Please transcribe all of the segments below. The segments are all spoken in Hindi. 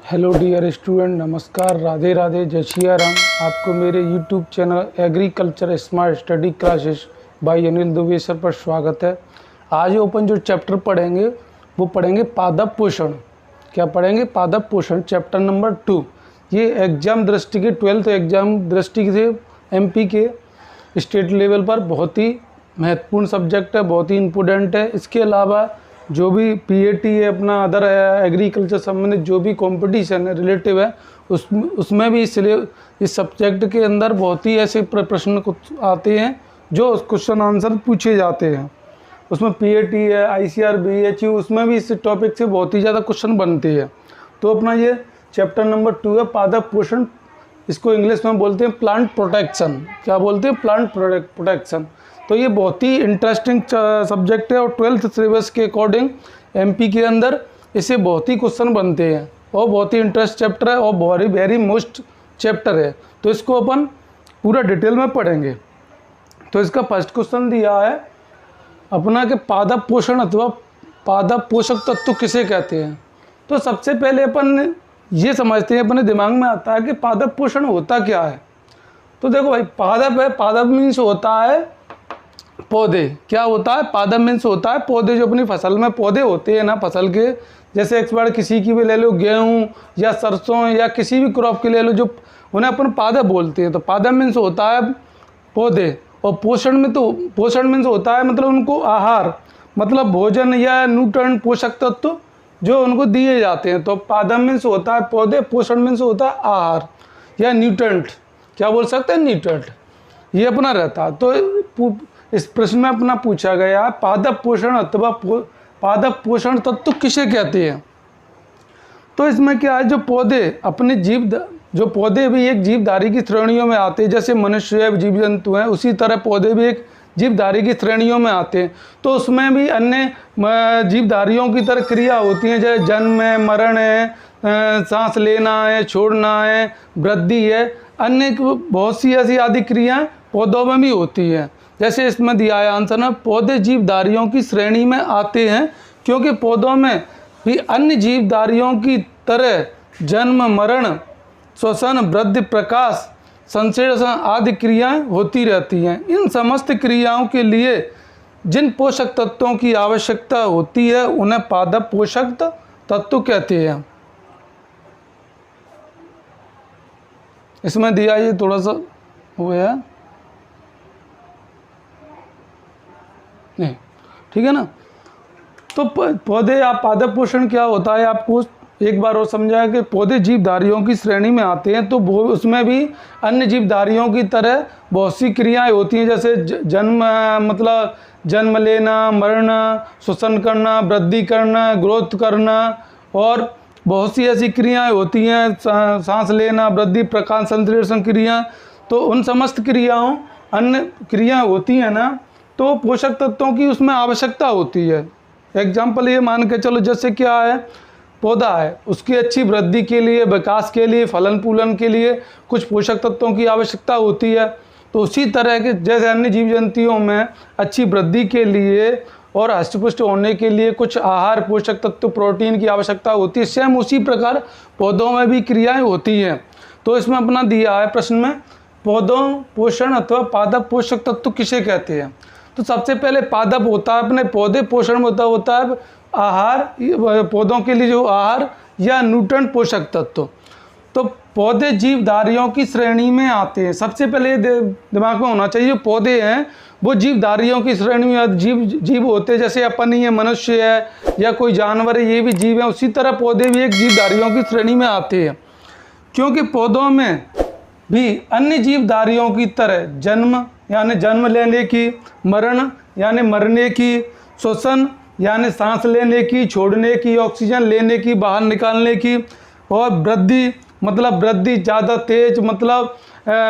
हेलो डियर स्टूडेंट, नमस्कार, राधे राधे, जय सिया राम। आपको मेरे YouTube channel agriculture smart study classes bye Anil Dubey sir पर स्वागत है। आज ओपन जो चैप्टर पढ़ेंगे वो पढ़ेंगे पादप पोषण। क्या पढ़ेंगे? पादप पोषण, चैप्टर नंबर 2। ये एग्ज़ाम दृष्टि के 12th एग्ज़ाम दृष्टि से एमपी के स्टेट लेवल पर बहुत ही महत्वपूर्ण सब्जेक्ट है, बहुत ही इम्पोर्टेंट है। इसके अलावा जो भी पीएटी है, अपना अदर एग्रीकल्चर संबंधित जो भी कंपटीशन है रिलेटिव है, उसमें भी इसलिए इस सब्जेक्ट के अंदर बहुत ही ऐसे प्रश्न आते हैं जो क्वेश्चन आंसर पूछे जाते हैं। उसमें पीएटी है, आईसीआर, बीएचयू, उसमें भी इस टॉपिक से बहुत ही ज़्यादा क्वेश्चन बनते हैं। तो अपना ये चैप्टर नंबर 2 है, पादप पोषण। इसको इंग्लिश में बोलते हैं प्लांट प्रोटेक्शन। क्या बोलते हैं? Plant protection. तो ये बहुत ही इंटरेस्टिंग सब्जेक्ट है और 12th सिलेबस के अकॉर्डिंग एमपी के अंदर इसे बहुत ही क्वेश्चन बनते हैं और बहुत ही इंटरेस्ट चैप्टर है और वेरी मोस्ट चैप्टर है। तो इसको अपन पूरा डिटेल में पढ़ेंगे। तो इसका फर्स्ट क्वेश्चन दिया है अपना कि पादप पोषण अथवा पादप पोषक तत्व किसे कहते हैं। तो सबसे पहले अपन ये समझते हैं, अपने दिमाग में आता है कि पादप पोषण होता क्या है। तो देखो भाई, पादप है, पादप मीन्स होता है पौधे। क्या होता है? पादप मीन्स होता है पौधे। जो अपनी फसल में पौधे होते हैं ना, फसल के, जैसे एक बार किसी की भी ले लो, गेहूँ या सरसों या किसी भी क्रॉप की ले लो, जो उन्हें अपन पादप बोलते हैं। तो पादप मीन्स होता है पौधे। और पोषण में तो पोषण मीन्स होता है मतलब उनको आहार, मतलब भोजन या न्यूट्रिएंट पोषक तत्व जो उनको दिए जाते हैं। तो पादप मीन्स होता है पौधे, पोषण मीन्स होता है आहार या न्यूट्रिएंट। क्या बोल सकते हैं? न्यूट्रिएंट। ये अपना रहता है। तो इस प्रश्न में अपना पूछा गया पादप पोषण अथवा पादप पोषण तत्व किसे कहते हैं। तो इसमें क्या है, जो पौधे अपने जो पौधे भी एक जीवधारी की श्रेणियों में आते हैं, जैसे मनुष्य है, जीव जंतु हैं, उसी तरह पौधे भी एक जीवधारी की श्रेणियों में आते हैं। तो उसमें भी अन्य जीवधारियों की तरह क्रिया होती हैं, जैसे जन्म है, मरण है, सांस लेना है, छोड़ना है, वृद्धि है, अन्य बहुत सी ऐसी आदि क्रियाएं पौधों में भी होती हैं। जैसे इसमें दिया है आंसर में, पौधे जीवधारियों की श्रेणी में आते हैं क्योंकि पौधों में भी अन्य जीवधारियों की तरह जन्म, मरण, श्वसन, वृद्धि, प्रकाश, संश्लेषण आदि क्रियाएं होती रहती हैं। इन समस्त क्रियाओं के लिए जिन पोषक तत्वों की आवश्यकता होती है उन्हें पादप पोषक तत्व कहते हैं। इसमें दिया, ये थोड़ा सा हो गया नहीं, ठीक है ना। तो पौधे या पादप पोषण क्या होता है, आपको एक बार और समझाया कि पौधे जीवधारियों की श्रेणी में आते हैं। तो वो उसमें भी अन्य जीवधारियों की तरह बहुत सी क्रियाएं होती हैं, जैसे जन्म, मतलब जन्म लेना, मरना, श्वसन करना, वृद्धि करना, ग्रोथ करना, और बहुत सी ऐसी क्रियाएं होती हैं, सांस लेना, वृद्धि, प्रकाश, संश्लेषण क्रिया। तो उन समस्त क्रियाओं, अन्य क्रियाएं होती हैं ना, तो पोषक तत्वों की उसमें आवश्यकता होती है। एग्जाम्पल ये मान के चलो, जैसे क्या है, पौधा है, उसकी अच्छी वृद्धि के लिए, विकास के लिए, फलन फूलन के लिए कुछ पोषक तत्वों की आवश्यकता होती है। तो उसी तरह के जैसे अन्य जीव जंतुओं में अच्छी वृद्धि के लिए और हष्टपुष्ट होने के लिए कुछ आहार, पोषक तत्व, प्रोटीन की आवश्यकता होती है, सेम उसी प्रकार पौधों में भी क्रियाएं होती हैं। तो इसमें अपना दिया है प्रश्न में, पौधों पोषण अथवा पादप पोषक तत्व किसे कहते हैं। तो सबसे पहले पादप होता है अपने पौधे, पोषण होता है आहार, पौधों के लिए जो आहार या न्यूट्रिएंट पोषक तत्व। तो पौधे जीवधारियों की श्रेणी में आते हैं। सबसे पहले दिमाग में होना चाहिए, पौधे हैं वो जीवधारियों की श्रेणी में जीव होते हैं। जैसे अपन ही है, मनुष्य है या कोई जानवर है, ये भी जीव है, उसी तरह पौधे भी एक जीवधारियों की श्रेणी में आते हैं। क्योंकि पौधों में भी अन्य जीवधारियों की तरह जन्म यानी जन्म लेने की, मरण यानी मरने की, श्वसन यानी सांस लेने की, छोड़ने की, ऑक्सीजन लेने की, बाहर निकालने की, और वृद्धि मतलब वृद्धि ज़्यादा तेज, मतलब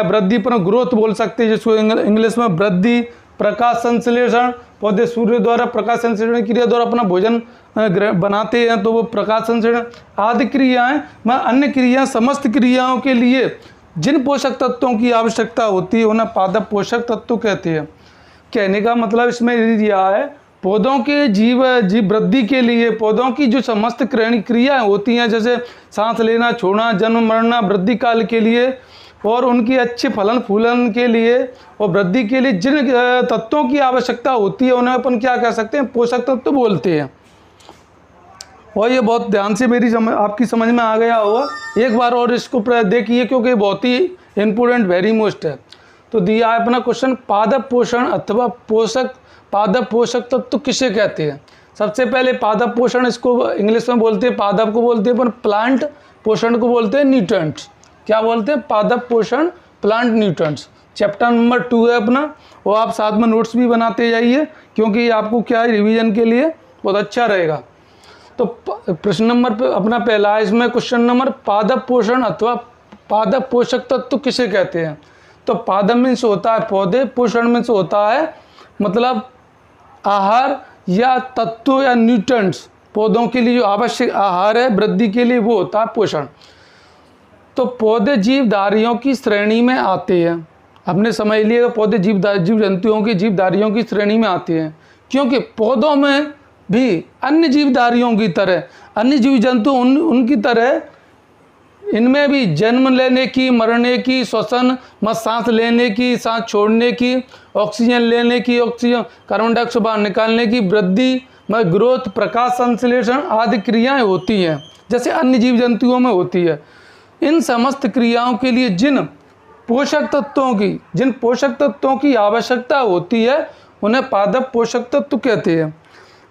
वृद्धि पर ग्रोथ बोल सकते हैं जिसको इंग्लिश में वृद्धि, प्रकाश संश्लेषण, पौधे सूर्य द्वारा प्रकाश संश्लेषण क्रिया द्वारा अपना भोजन बनाते हैं, तो वो प्रकाश संश्लेषण आदि क्रियाएं, अन्य क्रियाएं, समस्त क्रियाओं के लिए जिन पोषक तत्वों की आवश्यकता होती है उन्हें पादप पोषक तत्व कहते हैं। कहने का मतलब इसमें दिया है, पौधों के जीव वृद्धि के लिए पौधों की जो समस्त क्रियाएं होती हैं, जैसे सांस लेना, छोड़ना, जन्म मरना, वृद्धि काल के लिए और उनकी अच्छे फलन फूलन के लिए और वृद्धि के लिए जिन तत्वों की आवश्यकता होती है उन्हें अपन क्या कह सकते हैं, पोषक तत्व बोलते हैं। और ये बहुत ध्यान से आपकी समझ में आ गया होगा। एक बार और इसको देखिए क्योंकि बहुत ही इम्पोर्टेंट, वेरी मोस्ट है। तो दिया है अपना क्वेश्चन, पादप पोषण अथवा पादप पोषक तत्व किसे कहते हैं। सबसे पहले पादप पोषण, इसको इंग्लिश में बोलते हैं, पादप को बोलते हैं, पर प्लांट पोषण को बोलते हैं न्यूट्रिएंट्स। क्या बोलते हैं, पादप पोषण, प्लांट न्यूट्रिएंट्स। चैप्टर नंबर 2 है अपना, और आप साथ में नोट्स भी बनाते जाइए क्योंकि ये आपको क्या है, रिवीजन के लिए बहुत अच्छा रहेगा। तो प्रश्न नंबर अपना पहला है इसमें क्वेश्चन नंबर, पादप पोषण अथवा पादप पोषक तत्व किसे कहते हैं। तो पादप मीन्स होता है पौधे, पोषण मीन्स होता है मतलब आहार या तत्व या न्यूट्रिएंट्स, पौधों के लिए जो आवश्यक आहार है वृद्धि के लिए वो होता है पोषण। तो पौधे जीवधारियों की श्रेणी में आते हैं। हमने समझ लिया पौधे जीव जंतुओं की जीवधारियों की श्रेणी में आते हैं, क्योंकि पौधों में भी अन्य जीवधारियों की तरह, अन्य जीव जंतु उनकी तरह इनमें भी जन्म लेने की, मरने की, श्वसन सांस लेने की, सांस छोड़ने की, ऑक्सीजन लेने की, ऑक्सीजन कार्बन डाइऑक्साइड बाहर निकालने की, वृद्धि ग्रोथ, प्रकाश संश्लेषण आदि क्रियाएं होती हैं जैसे अन्य जीव जंतुओं में होती है। इन समस्त क्रियाओं के लिए जिन पोषक तत्वों की आवश्यकता होती है उन्हें पादप पोषक तत्व कहते हैं।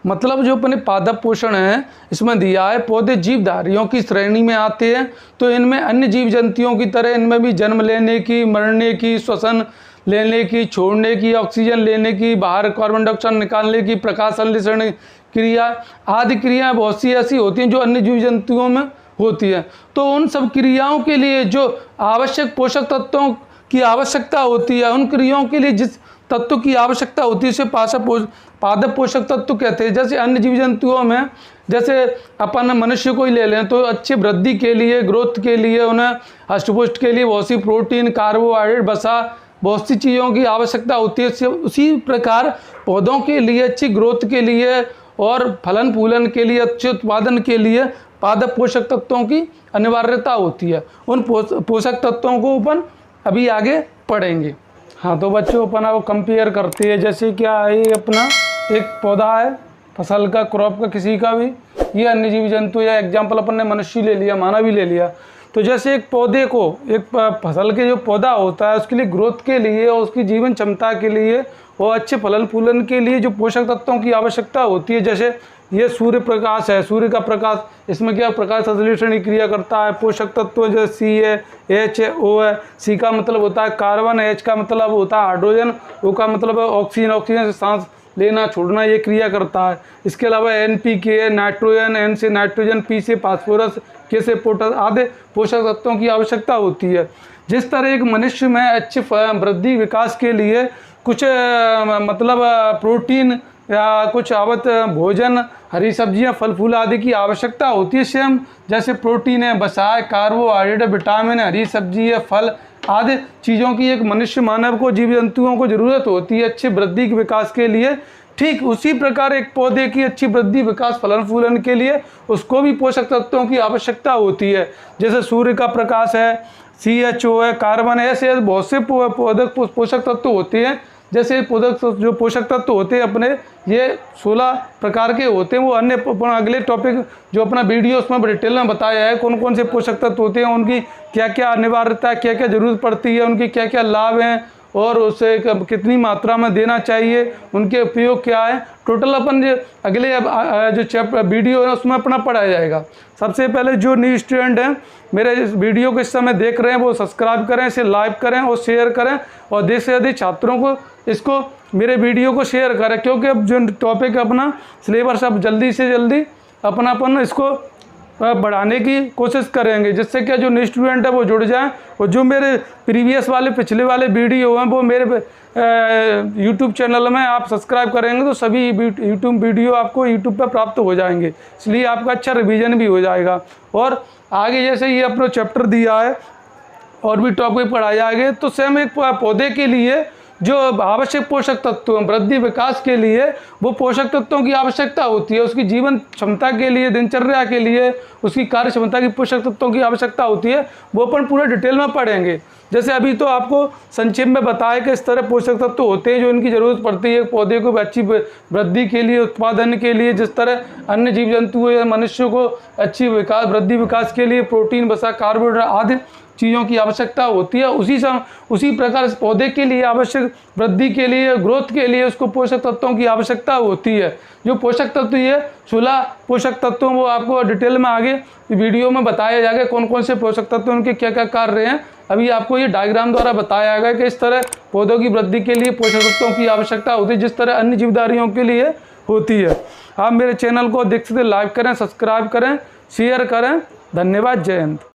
मतलब जो अपने पादप पोषण है इसमें दिया है पौधे जीवधारियों की श्रेणी में आते हैं, तो इनमें अन्य जीव जंतुओं की तरह इनमें भी जन्म लेने की, मरने की, श्वसन लेने की, छोड़ने की, ऑक्सीजन लेने की, बाहर कार्बन डाइऑक्साइड निकालने की, प्रकाश संश्लेषण क्रिया आदि क्रियाएं बहुत सी ऐसी होती हैं जो अन्य जीव जंतुओं में होती है। तो उन सब क्रियाओं के लिए जो आवश्यक पोषक तत्वों की आवश्यकता होती है, उन क्रियाओं के लिए जिस तत्व की आवश्यकता होती है उसे पादप पोषक तत्व कहते हैं। जैसे अन्य जीव जंतुओं में, जैसे अपन मनुष्य को ही ले लें तो अच्छी वृद्धि के लिए, ग्रोथ के लिए, उन्हें हष्टपुष्ट के लिए बहुत सी प्रोटीन, कार्बोहाइड्रेट, वसा, बहुत सी चीज़ों की आवश्यकता होती है। उसी प्रकार पौधों के लिए अच्छी ग्रोथ के लिए और फलन फूलन के लिए, अच्छे उत्पादन के लिए पादप पोषक तत्वों की अनिवार्यता होती है। उन पोषक तत्वों को अपन अभी आगे पढ़ेंगे। हाँ, तो बच्चों अपन वो कंपेयर करते हैं। जैसे क्या है, ये अपना एक पौधा है, फसल का, क्रॉप का, किसी का भी, ये अन्य जीव जंतु या एग्जाम्पल अपन ने मनुष्य ले लिया, मानव भी ले लिया। तो जैसे एक पौधे को, एक फसल के जो पौधा होता है उसके लिए ग्रोथ के लिए और उसकी जीवन क्षमता के लिए और अच्छे फलन फूलन के लिए जो पोषक तत्वों की आवश्यकता होती है, जैसे ये सूर्य प्रकाश है, सूर्य का प्रकाश, इसमें क्या प्रकाश संश्लेषण की क्रिया करता है। पोषक तत्व जैसे सी है, एच है, ओ है। सी का मतलब होता है कार्बन, एच का मतलब होता है हाइड्रोजन, ओ का मतलब है ऑक्सीजन, ऑक्सीजन से सांस लेना छोड़ना ये क्रिया करता है। इसके अलावा NPK है, नाइट्रोजन, N से नाइट्रोजन, P से फास्फोरस, K से पोटास आदि पोषक तत्वों की आवश्यकता होती है। जिस तरह एक मनुष्य में अच्छे वृद्धि विकास के लिए कुछ मतलब प्रोटीन या कुछ आवत भोजन, हरी सब्जियां, फल फूल आदि की आवश्यकता होती है, सेम जैसे प्रोटीन है, वसा है, कार्बोहाइड्रेट, विटामिन है, हरी सब्जी है, फल आदि चीज़ों की एक मनुष्य मानव को, जीव जंतुओं को ज़रूरत होती है अच्छी वृद्धि के विकास के लिए। ठीक उसी प्रकार एक पौधे की अच्छी वृद्धि विकास फलन फूलन के लिए उसको भी पोषक तत्वों की आवश्यकता होती है। जैसे सूर्य का प्रकाश है, CHO है, कार्बन है, ऐसे बहुत से पोषक तत्व होते हैं। जैसे जो पोषक तत्व होते हैं अपने, ये 16 प्रकार के होते हैं। वो अन्य अगले टॉपिक जो अपना वीडियो उसमें डिटेल में बताया है कौन कौन से पोषक तत्व होते हैं, उनकी क्या क्या अनिवार्यता, क्या क्या जरूरत पड़ती है, उनकी क्या क्या लाभ हैं और उसे कितनी मात्रा में देना चाहिए, उनके उपयोग क्या है। टोटल अपन जो अगले जो वीडियो है उसमें अपना पढ़ाया जाएगा। सबसे पहले जो न्यू स्टूडेंट हैं मेरे इस वीडियो को इस समय देख रहे हैं वो सब्सक्राइब करें, इसे लाइक करें और शेयर करें और अधिक से अधिक छात्रों को इसको मेरे वीडियो को शेयर करें, क्योंकि अब जो टॉपिक अपना सिलेबस अब जल्दी से जल्दी अपन इसको बढ़ाने की कोशिश करेंगे, जिससे क्या जो नए स्टूडेंट है वो जुड़ जाएं और जो मेरे प्रीवियस वाले पिछले वाले वीडियो हैं वो मेरे यूट्यूब चैनल में आप सब्सक्राइब करेंगे तो सभी यूट्यूब वीडियो आपको यूट्यूब पर प्राप्त हो जाएंगे, इसलिए आपका अच्छा रिवीजन भी हो जाएगा। और आगे जैसे ये अपना चैप्टर दिया है और भी टॉपिक पढ़ाए जाएंगे, तो सेम एक पौधे के लिए जो आवश्यक पोषक तत्व वृद्धि विकास के लिए वो पोषक तत्वों की आवश्यकता होती है, उसकी जीवन क्षमता के लिए, दिनचर्या के लिए, उसकी कार्य क्षमता की पोषक तत्वों की आवश्यकता होती है, वो अपन पूरे डिटेल में पढ़ेंगे। जैसे अभी तो आपको संक्षेप में बताया कि इस तरह पोषक तत्व होते हैं जो इनकी ज़रूरत पड़ती है पौधे को अच्छी वृद्धि के लिए, उत्पादन के लिए। जिस तरह अन्य जीव जंतु या मनुष्यों को अच्छी वृद्धि विकास के लिए प्रोटीन, वसा, कार्बोहाइड्रेट आदि चीज़ों की आवश्यकता होती है, उसी प्रकार इस पौधे के लिए आवश्यक वृद्धि के लिए, ग्रोथ के लिए उसको पोषक तत्वों की आवश्यकता होती है। जो पोषक तत्व ये 16 पोषक तत्वों वो आपको डिटेल में आगे वीडियो में बताया जाएगा कौन कौन से पोषक तत्व उनके क्या क्या कार्य हैं। अभी आपको ये डायग्राम द्वारा बताया गया कि इस तरह पौधों की वृद्धि के लिए पोषक तत्वों की आवश्यकता होती है जिस तरह अन्य जीवधारियों के लिए होती है। आप मेरे चैनल को देख सकते लाइक करें, सब्सक्राइब करें, शेयर करें। धन्यवाद। जय हिंद।